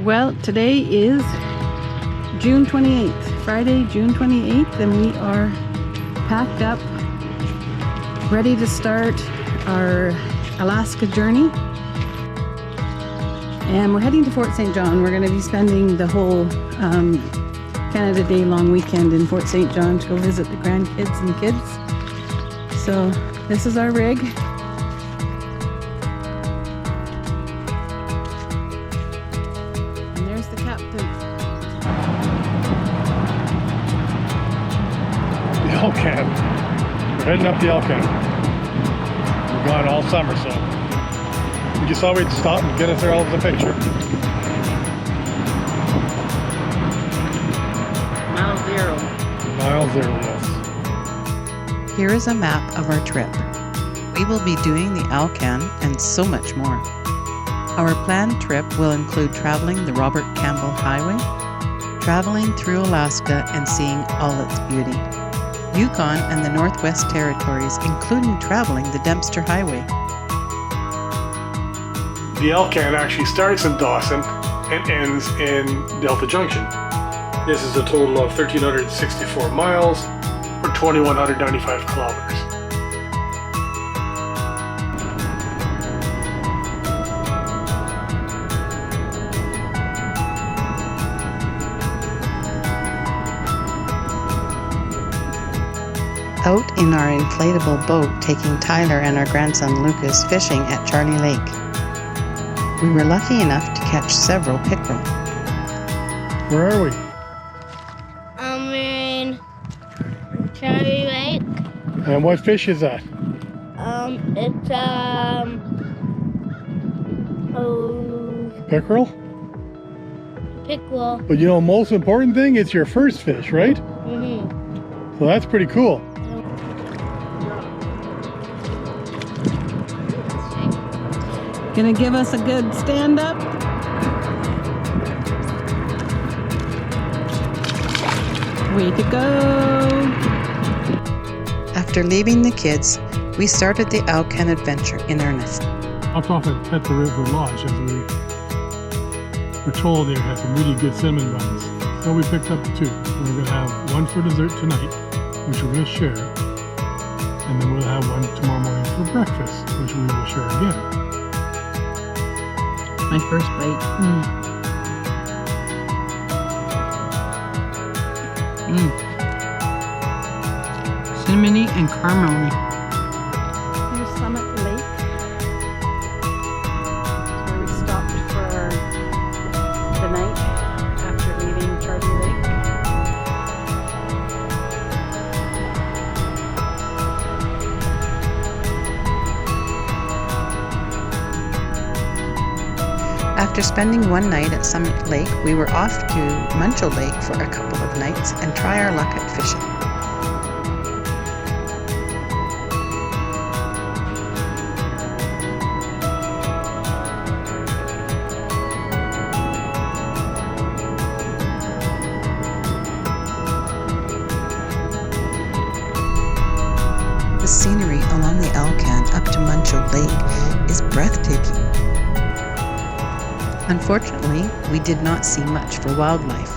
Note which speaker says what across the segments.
Speaker 1: Well, today is June 28th, Friday, June 28th, and we are packed up, ready to start our Alaska journey. And we're heading to Fort St. John. We're going to be spending the whole Canada Day long weekend in Fort St. John to go visit the grandkids and kids. So this is our rig. And there's the captain.
Speaker 2: The Alcan. We're heading up the Alcan. We're gone all summer, so we just thought we'd stop and get ourselves a picture.
Speaker 1: Mile zero.
Speaker 2: Mile zero, yes.
Speaker 3: Here is a map of our trip. We will be doing the Alcan and so much more. Our planned trip will include traveling the Robert Campbell Highway, traveling through Alaska and seeing all its beauty, Yukon and the Northwest Territories, including traveling the Dempster Highway.
Speaker 2: The Alcan actually starts in Dawson and ends in Delta Junction. This is a total of 1,364 miles or 2,195 kilometers.
Speaker 3: Out in our inflatable boat, taking Tyler and our grandson Lucas fishing at Charlie Lake. We were lucky enough to catch several pickerel.
Speaker 2: Where are we?
Speaker 4: We're in Charlie Lake.
Speaker 2: And what fish is that?
Speaker 4: It's
Speaker 2: Pickerel?
Speaker 4: pickerel.
Speaker 2: But you know, most important thing, it's your first fish, right?
Speaker 4: Mm-hmm.
Speaker 2: So that's pretty cool.
Speaker 1: Gonna give us a good stand up. Way to go.
Speaker 3: After leaving the kids, we started the Alcan adventure in earnest.
Speaker 2: Up off at the River Lodge, as we were told, they had some really good cinnamon buns. So we picked up two. We're going to have one for dessert tonight, which we're going to share. And then we'll have one tomorrow morning for breakfast, which we will share again.
Speaker 1: My first bite. Cinnamony and caramely. Here's Summit Lake. That's where we stopped for the night after leaving Charlie Lake.
Speaker 3: After spending one night at Summit Lake, we were off to Muncho Lake for a couple of nights and try our luck at fishing. The scenery along the Alcan up to Muncho Lake is breathtaking. Unfortunately, we did not see much for wildlife.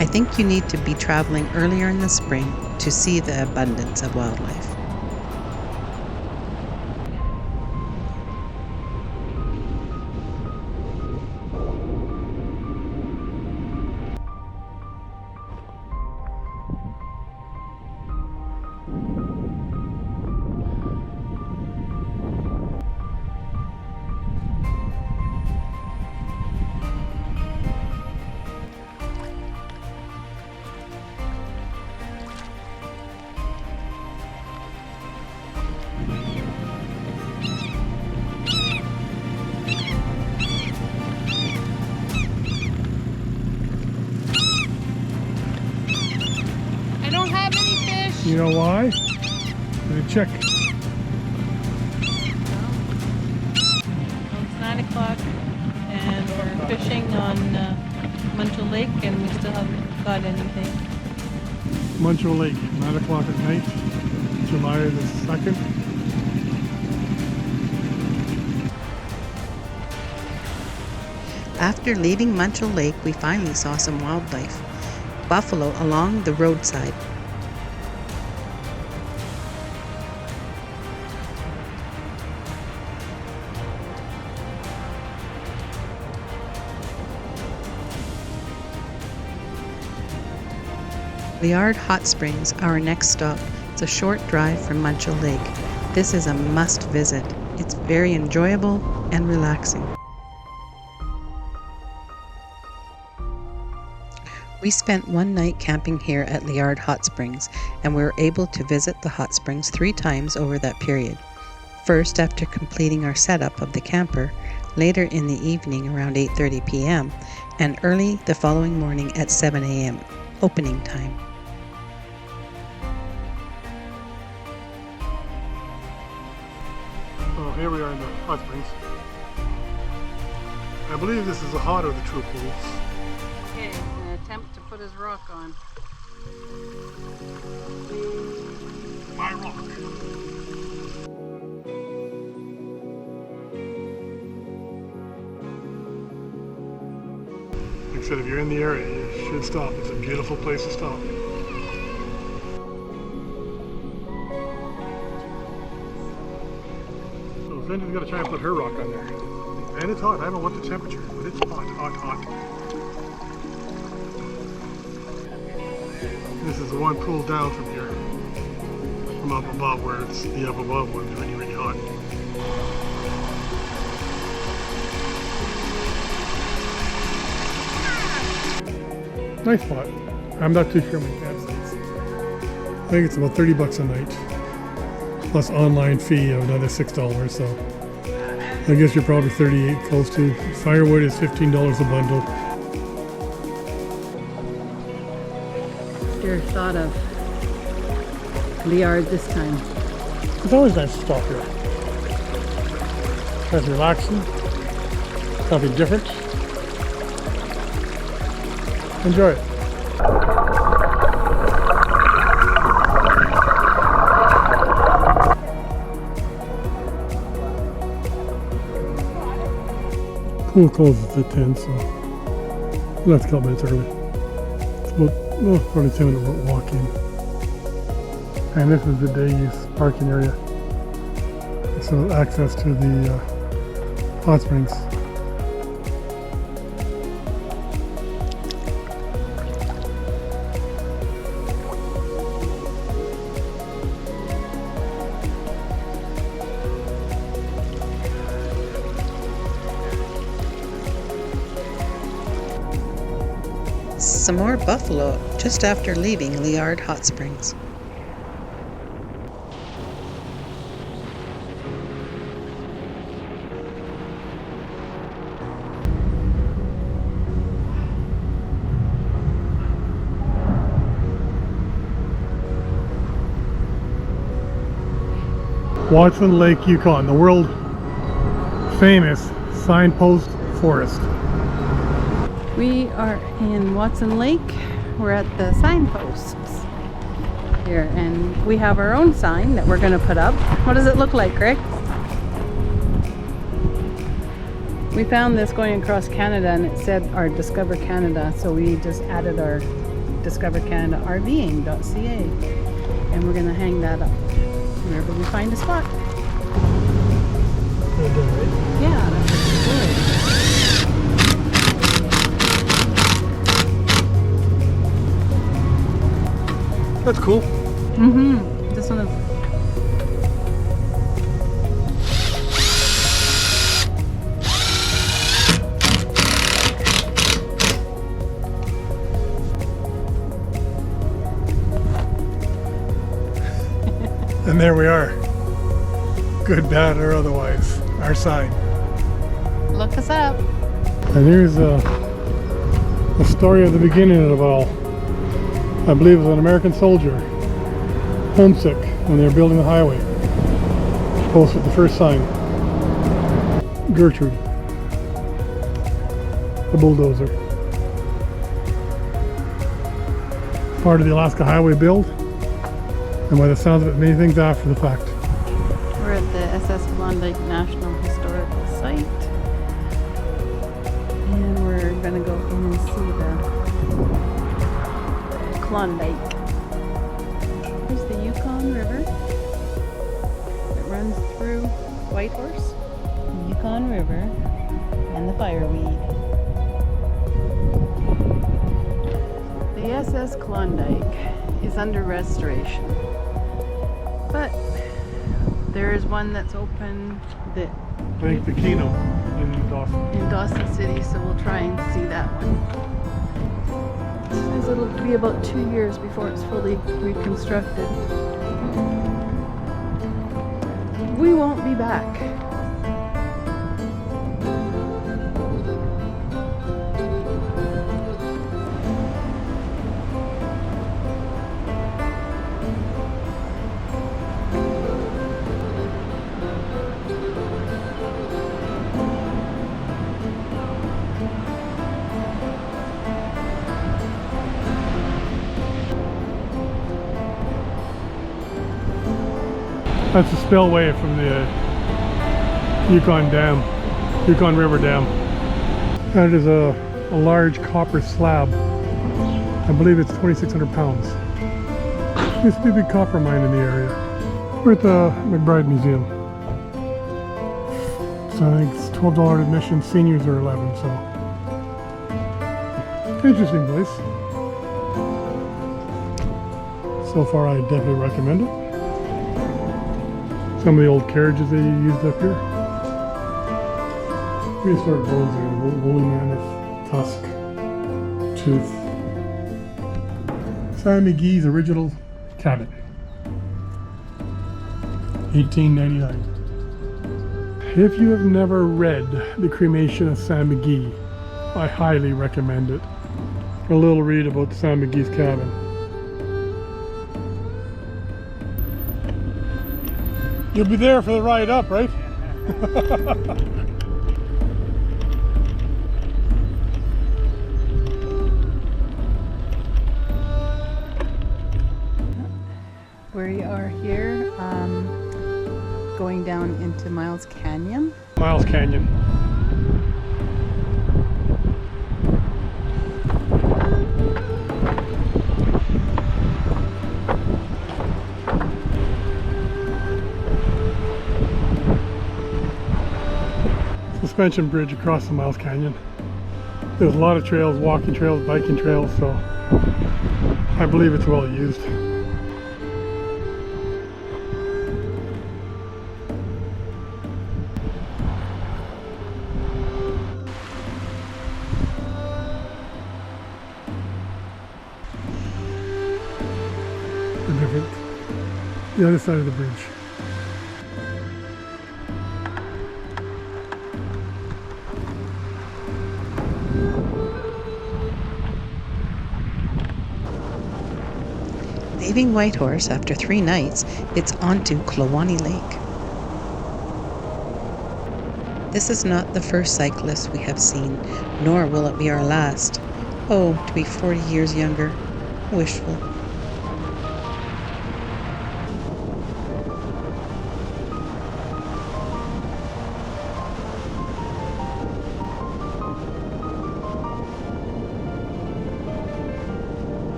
Speaker 3: I think you need to be traveling earlier in the spring to see the abundance of wildlife.
Speaker 2: You know why? I'm going to check.
Speaker 1: Well, it's 9 o'clock and we're fishing on Muncho Lake and we still haven't got anything.
Speaker 2: Muncho Lake, 9 o'clock at night, July the 2nd.
Speaker 3: After leaving Muncho Lake, we finally saw some wildlife. Buffalo along the roadside. Liard Hot Springs, our next stop. It's a short drive from Muncho Lake. This is a must visit. It's very enjoyable and relaxing. We spent one night camping here at Liard Hot Springs, and we were able to visit the hot springs 3 times over that period. First, after completing our setup of the camper, later in the evening around 8:30 p.m., and early the following morning at 7 a.m., opening time.
Speaker 2: So here we are in the hot springs. I believe this is the hotter of the 2 pools.
Speaker 1: Okay, an attempt to put his rock on.
Speaker 2: My rock. Like I said, if you're in the area, you should stop. It's a beautiful place to stop. So Cindy's got to try and put her rock on there. And it's hot. I don't know what the temperature, but it's hot, hot, hot. This is the one pool down from here, from up above, where it's the up above one's really, really hot. Nice spot. I'm not too sure my campsites. I think it's about $30 a night, plus online fee of another $6. So I guess you're probably 38 close to. Firewood is $15 a bundle.
Speaker 1: Your thought of Liard this time?
Speaker 2: It's always nice to stop here. It's relaxing, something different. Enjoy it. Pool closes at 10, so we'll have to couple minutes early. It's about probably 10-minute walk in. And this is the day use parking area. So access to the hot springs.
Speaker 3: Some more buffalo just after leaving Liard Hot Springs.
Speaker 2: Watson Lake, Yukon, the world famous signpost forest.
Speaker 1: We are in Watson Lake. We're at the signposts here, and we have our own sign that we're going to put up. What does it look like, Greg? We found this going across Canada, and it said our Discover Canada, so we just added our Discover Canada RVing.ca, and we're going to hang that up wherever we find a spot. Yeah, that's good.
Speaker 2: That's cool.
Speaker 1: Mm-hmm. This one is.
Speaker 2: And there we are. Good, bad, or otherwise. Our sign.
Speaker 1: Look us up.
Speaker 2: And here's the story of the beginning of it all. I believe it was an American soldier, homesick, when they were building the highway. Posted the first sign. Gertrude, the bulldozer. Part of the Alaska Highway build, and by the sounds of it, many things after the fact.
Speaker 1: We're at the SS Klondike National Historical Site. And we're gonna go in and see the Klondike. Here's the Yukon River. It runs through Whitehorse, the Yukon River, and the fireweed. The SS Klondike is under restoration, but there is one that's open that
Speaker 2: I think the Keno in Dawson.
Speaker 1: in Dawson City, so we'll try and see that one. It says it'll be about 2 years before it's fully reconstructed. We won't be back.
Speaker 2: That's a spillway from the Yukon Dam, Yukon River Dam. That is a large copper slab. I believe it's 2,600 pounds. Used to be a big copper mine in the area. We're at the McBride Museum. So I think it's $12 admission, seniors are 11, so. Interesting place. So far I definitely recommend it. Some of the old carriages they used up here. Prehistoric bones there, woolly mammoth, tusk, tooth. Sam McGee's original cabin. 1899. If you have never read The Cremation of Sam McGee, I highly recommend it. A little read about Sam McGee's cabin. You'll be there for the ride up, right?
Speaker 1: We are here going down into Miles Canyon.
Speaker 2: Miles Canyon. Suspension bridge across the Miles Canyon. There's a lot of trails, walking trails, biking trails, so I believe it's well used. The other side of the bridge.
Speaker 3: Leaving Whitehorse after 3 nights, it's on to Kluane Lake. This is not the first cyclist we have seen, nor will it be our last. Oh, to be 40 years younger. Wishful.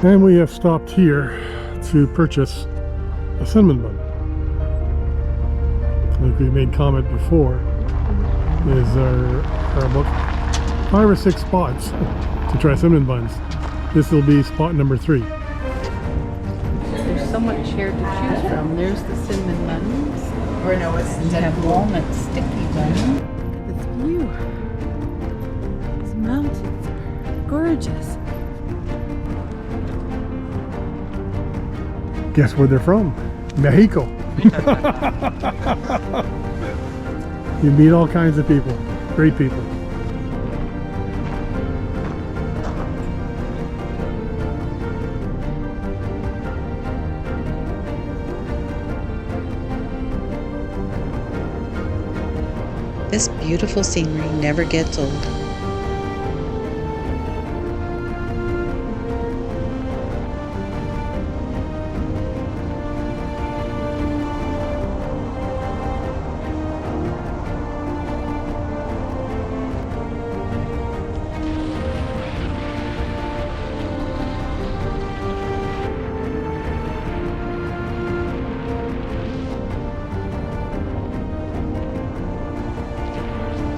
Speaker 2: And we have stopped here to purchase a cinnamon bun. Like we made comment before, is there are about 5 or 6 spots to try cinnamon buns. This will be spot number 3.
Speaker 1: There's so much here to choose from. There's the cinnamon buns.
Speaker 5: Or no, it's
Speaker 1: We have walnut sticky bun. Look at this view. These mountains are gorgeous.
Speaker 2: Guess where they're from? Mexico. You meet all kinds of people. Great people.
Speaker 3: This beautiful scenery never gets old.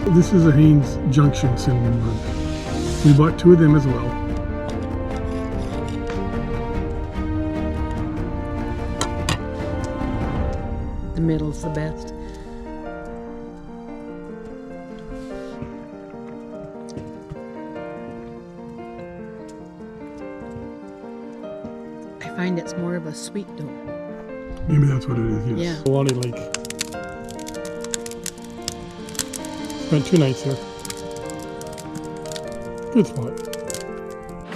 Speaker 2: This is a Haynes Junction cinnamon bun. We bought 2 of them as well.
Speaker 1: The middle's the best. I find it's more of a sweet dough.
Speaker 2: Maybe that's what it is, yes.
Speaker 1: Yeah.
Speaker 2: Kluane Lake. Spent 2 nights here. Good spot.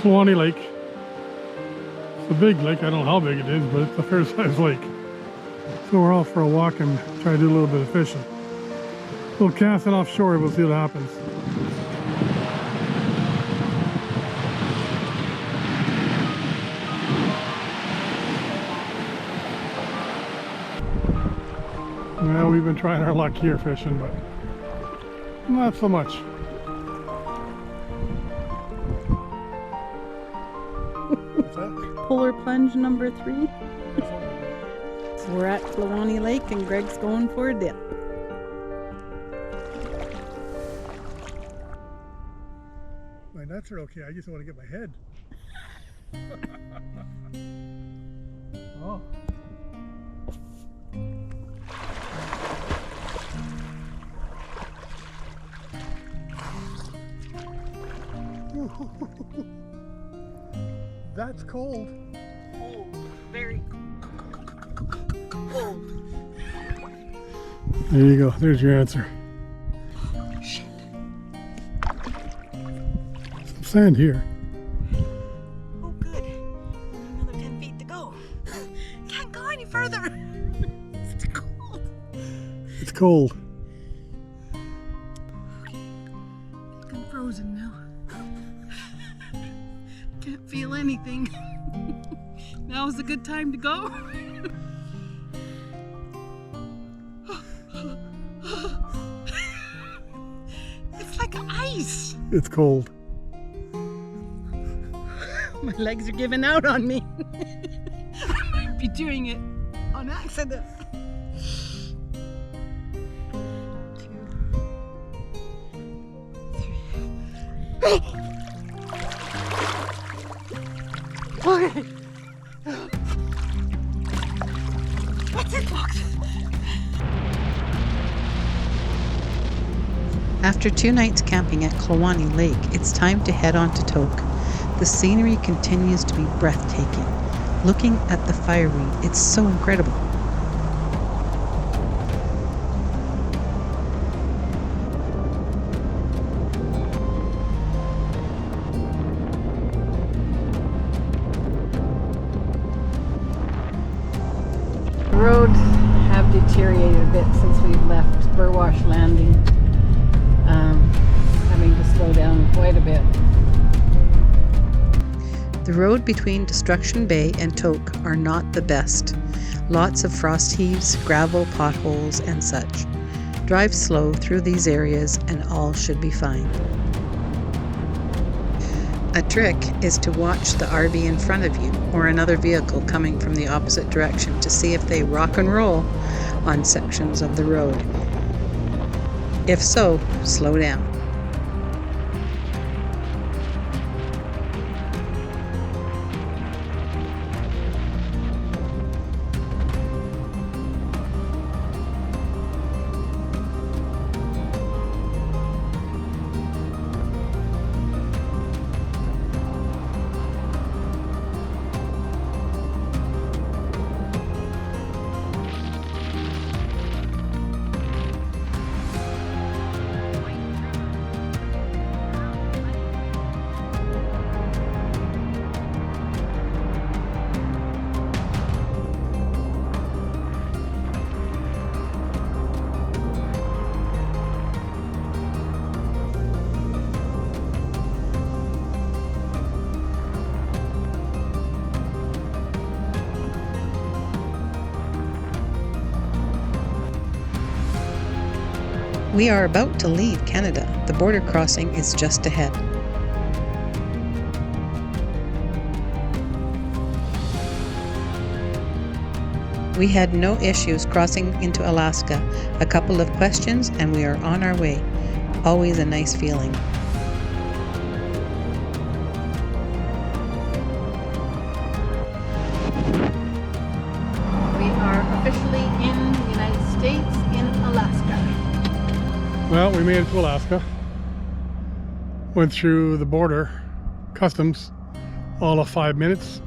Speaker 2: Kluane Lake. It's a big lake. I don't know how big it is, but it's a fair sized lake. So we're off for a walk and try to do a little bit of fishing. A little casting offshore, we'll see what happens. Well, we've been trying our luck here fishing, but not so much.
Speaker 1: Polar plunge number 3. So we're at Kluane Lake and Greg's going for a dip.
Speaker 2: My nuts are okay, I just want to get my head. Oh. That's cold.
Speaker 1: Oh, very cold.
Speaker 2: There you go. There's your answer.
Speaker 1: Shit.
Speaker 2: Some sand here.
Speaker 1: Oh, good. Another 10 feet to go. Can't go any further. It's cold.
Speaker 2: It's cold.
Speaker 1: I'm frozen now. Can't feel anything. Now is a good time to go. It's like ice.
Speaker 2: It's cold.
Speaker 1: My legs are giving out on me. I might be doing it on accident. 2, 3. Okay. What's it, Fox?
Speaker 3: After 2 nights camping at Kluane Lake, it's time to head on to Tok. The scenery continues to be breathtaking. Looking at the fireweed, it's so incredible.
Speaker 1: Roads have deteriorated a bit since we've left Burwash Landing. Having to slow down quite a bit.
Speaker 3: The road between Destruction Bay and Tok are not the best. Lots of frost heaves, gravel, potholes, and such. Drive slow through these areas and all should be fine. A trick is to watch the RV in front of you or another vehicle coming from the opposite direction to see if they rock and roll on sections of the road. If so, slow down. We are about to leave Canada. The border crossing is just ahead. We had no issues crossing into Alaska. A couple of questions and we are on our way. Always a nice feeling.
Speaker 1: We are officially in the United States, in Alaska.
Speaker 2: Well, we made it to Alaska. Went through the border, customs, all of 5 minutes.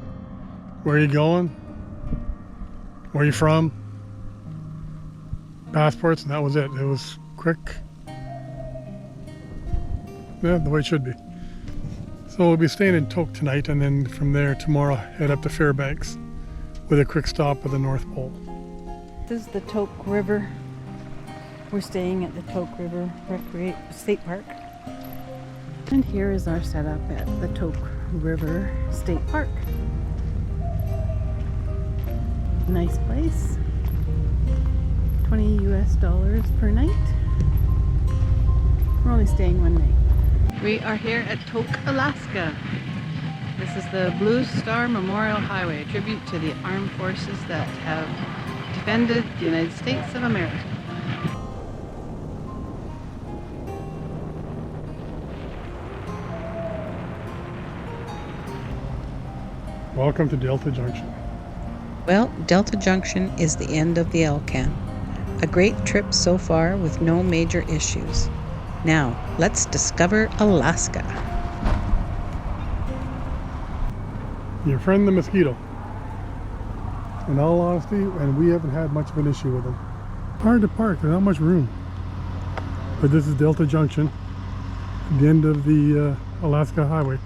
Speaker 2: Where are you going? Where are you from? Passports, and that was it. It was quick. Yeah, the way it should be. So we'll be staying in Tok tonight, and then from there tomorrow head up to Fairbanks with a quick stop at the North Pole.
Speaker 1: This is the Tok River. We're staying at the Tok River State Park. And here is our setup at the Tok River State Park. Nice place. $20 US per night. We're only staying one night. We are here at Tok, Alaska. This is the Blue Star Memorial Highway, a tribute to the armed forces that have defended the United States of America.
Speaker 2: Welcome to Delta Junction.
Speaker 3: Well, Delta Junction is the end of the Alcan. A great trip so far with no major issues. Now, let's discover Alaska.
Speaker 2: Your friend the mosquito. In all honesty, and we haven't had much of an issue with them. Hard to park, there's not much room. But this is Delta Junction, the end of the Alaska Highway.